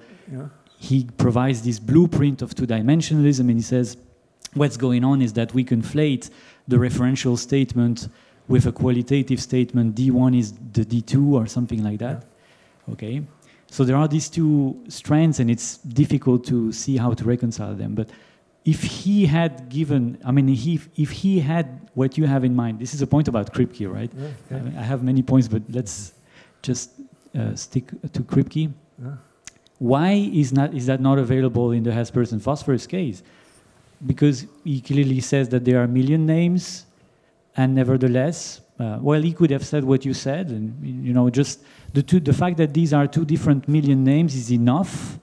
B: he provides this blueprint of two-dimensionalism, and he says what's going on is that we conflate the referential statement with a qualitative statement, D1 is the D2 or something like that. Yeah. Okay, so there are these two strands and it's difficult to see how to reconcile them, but if he had given, I mean, if he had what you have in mind, this is a point about Kripke, right? Yeah, yeah. I have many points, but let's just stick to Kripke. Yeah. Why is that not available in the Hesperus and phosphorus case? Because he clearly says that there are a million names, and nevertheless, well, he could have said what you said, and you know, just the fact that these are two different million names is enough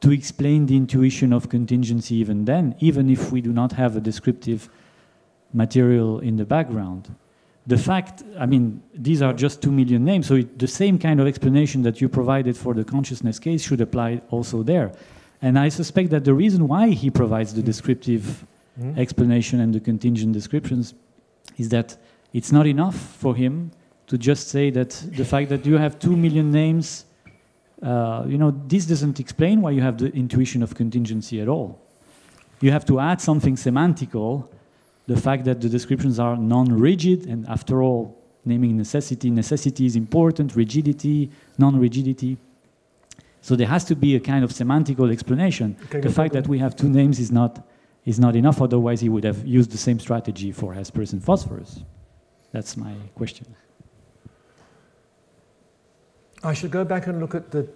B: to explain the intuition of contingency even then, even if we do not have a descriptive material in the background. The fact, I mean, these are just 2 million names, so the same kind of explanation that you provided for the consciousness case should apply also there. And I suspect that the reason why he provides the descriptive explanation and the contingent descriptions is that it's not enough for him to just say that the fact that you have 2 million names, you know, this doesn't explain why you have the intuition of contingency at all. You have to add something semantical, the fact that the descriptions are non-rigid, and after all, naming necessity is important, rigidity, non-rigidity. So there has to be a kind of semantical explanation. Okay, the fact that we have two names is not enough, otherwise he would have used the same strategy for Hesperus and phosphorus. That's my question.
A: I should go back and look at the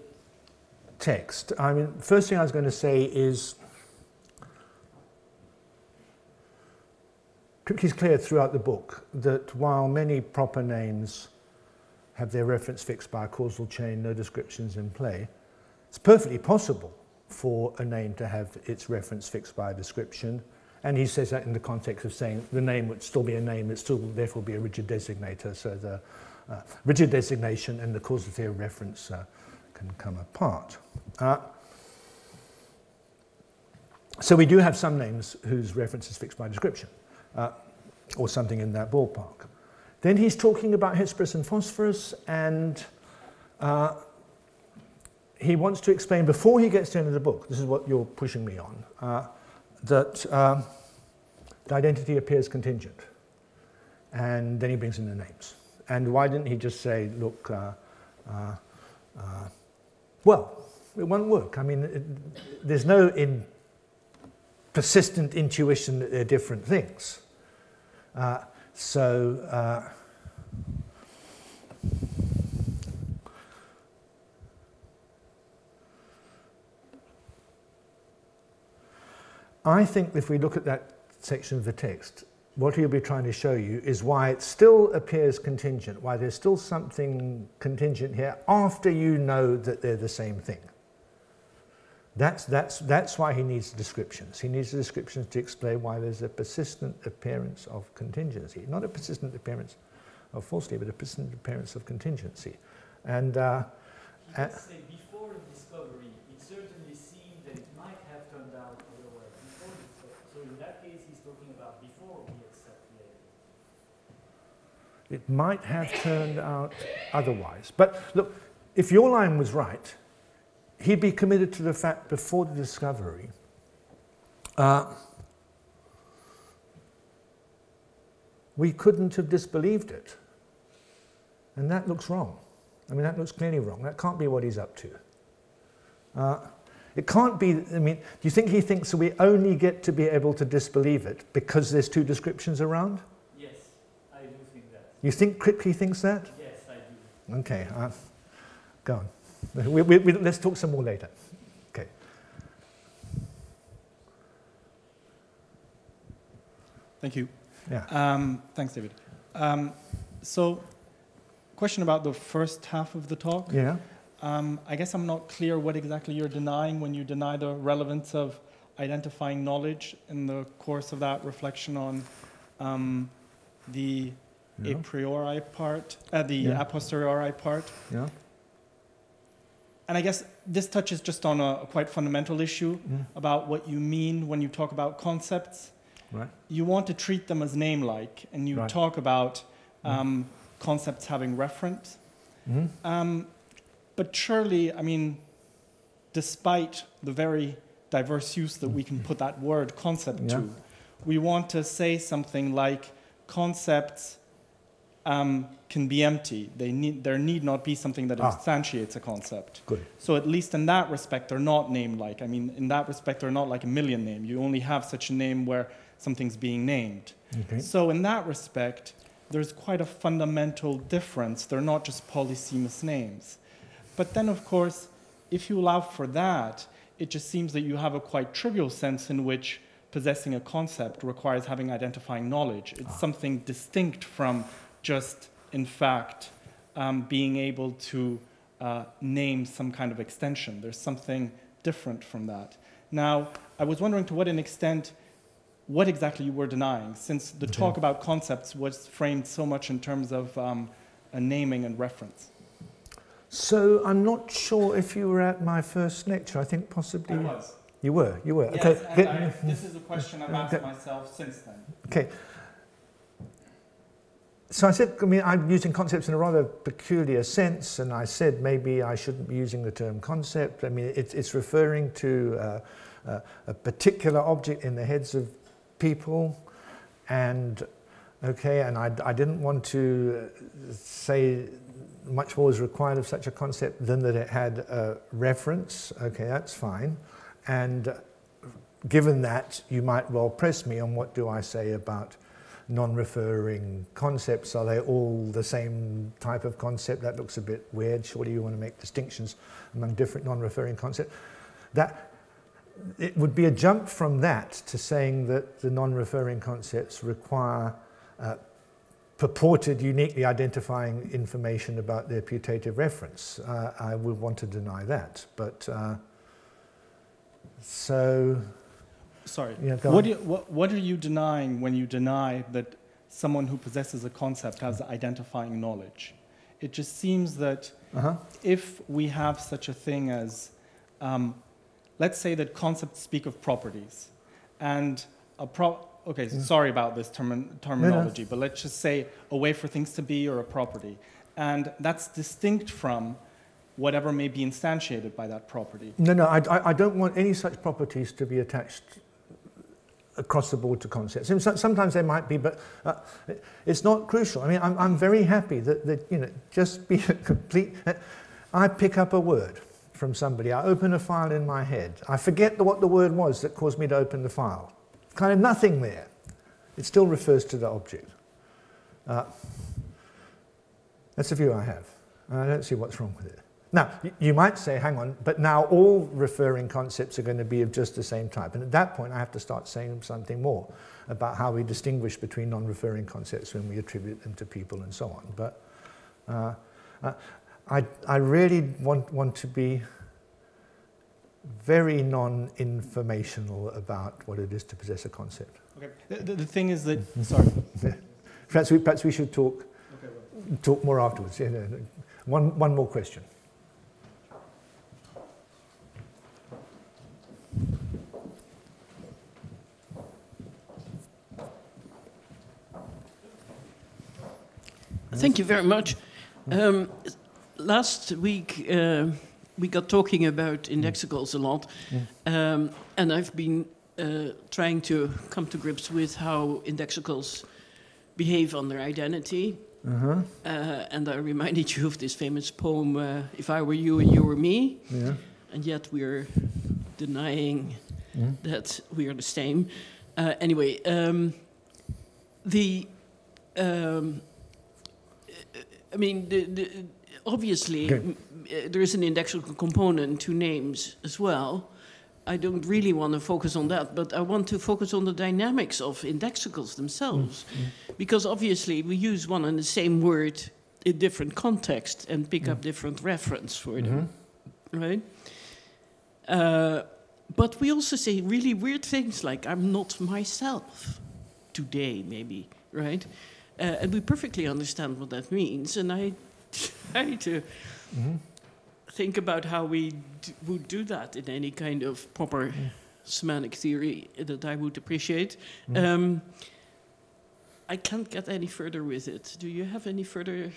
A: text. I mean, first thing I was going to say is Kripke's clear throughout the book that while many proper names have their reference fixed by a causal chain, no descriptions in play, it's perfectly possible for a name to have its reference fixed by a description. And he says that in the context of saying the name would still be a name, it still therefore be a rigid designator, so the rigid designation and the causal theory reference can come apart. So we do have some names whose reference is fixed by description, or something in that ballpark. Then he's talking about Hesperus and phosphorus, and he wants to explain, before he gets to the end of the book, this is what you're pushing me on, that the identity appears contingent. And then he brings in the names. And why didn't he just say, look, well, it won't work. I mean, there's no persistent intuition that they're different things. I think if we look at that section of the text, what he'll be trying to show you is why it still appears contingent, why there's still something contingent here after you know that they're the same thing. That's why he needs the descriptions. He needs the descriptions to explain why there's a persistent appearance of contingency. Not a persistent appearance of falsity, but a persistent appearance of contingency. And
B: let's say before the discovery, it certainly seemed that it might have turned out otherwise. Before the discovery. So in that case, he's talking about before we accept the evidence.
A: It might have turned out otherwise. But look, if your line was right, he'd be committed to the fact before the discovery we couldn't have disbelieved it. And that looks wrong. I mean, that looks clearly wrong. That can't be what he's up to. It can't be, I mean, do you think he thinks that we only get to be able to disbelieve it because there's two descriptions around?
B: Yes, I do think that.
A: You think Kripke thinks that?
B: Yes, I do.
A: Okay, go on. Let's talk some more later. Okay.
C: Thank you.
A: Yeah.
C: Thanks, David. So, question about the first half of the talk.
A: Yeah.
C: I guess I'm not clear what exactly you're denying when you deny the relevance of identifying knowledge in the course of that reflection on the a priori part, a posteriori part.
A: Yeah.
C: And I guess this touches just on a quite fundamental issue about what you mean when you talk about concepts.
A: Right.
C: You want to treat them as name-like, and you talk about concepts having referent. But surely, I mean, despite the very diverse use that we can put that word concept to, we want to say something like concepts can be empty. There need not be something that instantiates a concept.
A: Good.
C: So at least in that respect, they're not name-like. I mean, in that respect, they're not like a million name. You only have such a name where something's being named.
A: Okay.
C: So in that respect, there's quite a fundamental difference. They're not just polysemous names. But then, of course, if you allow for that, it just seems that you have a quite trivial sense in which possessing a concept requires having identifying knowledge. It's something distinct from just, in fact, being able to name some kind of extension. There's something different from that. Now, I was wondering to what an extent, what exactly you were denying, since the talk about concepts was framed so much in terms of a naming and reference.
A: So I'm not sure if you were at my first lecture. I think possibly...
C: I was.
A: You were?
C: Yes,
A: Okay.
C: and this is a question I've asked myself since then.
A: Okay. So I said, I mean, I'm using concepts in a rather peculiar sense, and I said maybe I shouldn't be using the term concept. I mean, it's referring to a particular object in the heads of people, and okay, and I didn't want to say much more is required of such a concept than that it had a reference. Okay, that's fine. And given that, you might well press me on what do I say about non-referring concepts. Are they all the same type of concept? That looks a bit weird. Surely you want to make distinctions among different non-referring concepts. That it would be a jump from that to saying that the non-referring concepts require purported uniquely identifying information about their putative reference. I would want to deny that, but so...
C: Sorry,
A: yeah,
C: what are you denying when you deny that someone who possesses a concept has identifying knowledge? It just seems that if we have such a thing as, let's say that concepts speak of properties, and sorry about this terminology, but let's just say a way for things to be or a property, and that's distinct from whatever may be instantiated by that property.
A: No, I don't want any such properties to be attached across the board to concepts. And sometimes they might be, but it's not crucial. I mean, I'm very happy that you know, just be a complete... I pick up a word from somebody, I open a file in my head, I forget what the word was that caused me to open the file. Kind of nothing there. It still refers to the object. That's the view I have. I don't see what's wrong with it. Now, you might say, hang on, but now all referring concepts are going to be of just the same type. And at that point, I have to start saying something more about how we distinguish between non-referring concepts when we attribute them to people and so on. But I really want to be very non-informational about what it is to possess a concept.
C: Okay. The thing is that, sorry.
A: Perhaps we should talk more afterwards. Yeah, no. One more question.
D: Thank you very much. Last week we got talking about indexicals a lot, and I've been trying to come to grips with how indexicals behave on their identity. And I reminded you of this famous poem, If I Were You and You Were Me, and yet we're denying that we are the same. Anyway, I mean, obviously, there is an indexical component to names as well. I don't really want to focus on that, but I want to focus on the dynamics of indexicals themselves. Because obviously, we use one and the same word in different contexts and pick up different reference for them, right? But we also say really weird things like, I'm not myself today, maybe, right? And we perfectly understand what that means. And I try to think about how we would do that in any kind of proper semantic theory that I would appreciate. I can't get any further with it. Do you have any further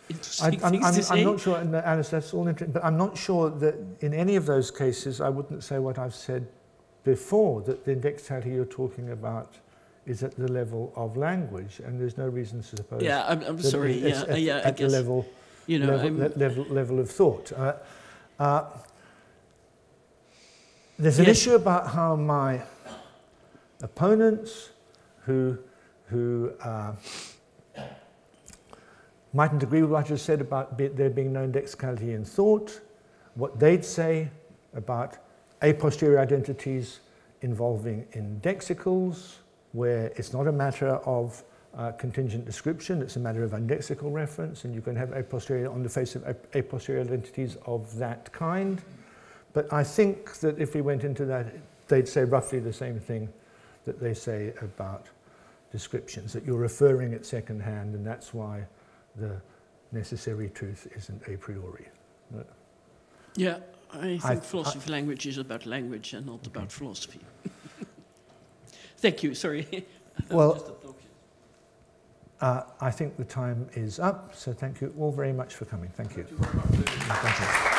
D: interesting things to say?
A: I'm not sure, Alice, that's all interesting, but I'm not sure that in any of those cases I wouldn't say what I've said before, that the indexicality you're talking about is at the level of language, and there's no reason to suppose.
D: Yeah, I'm sorry.
A: It's at the level,
D: you know,
A: level of thought. There's an issue about how my opponents, who mightn't agree with what I just said about there being no indexicality in thought, what they'd say about a posteriori identities involving indexicals, where it's not a matter of contingent description, it's a matter of indexical reference, and you can have a posteriori on the face of a posteriori identities of that kind. But I think that if we went into that, they'd say roughly the same thing that they say about descriptions, that you're referring at second hand, and that's why the necessary truth isn't a priori.
D: Yeah, I think philosophy of language is about language and not about philosophy. Thank you, sorry.
A: Well, I think the time is up, so thank you all very much for coming. Thank you.
E: Thank you very much.
A: Thank you.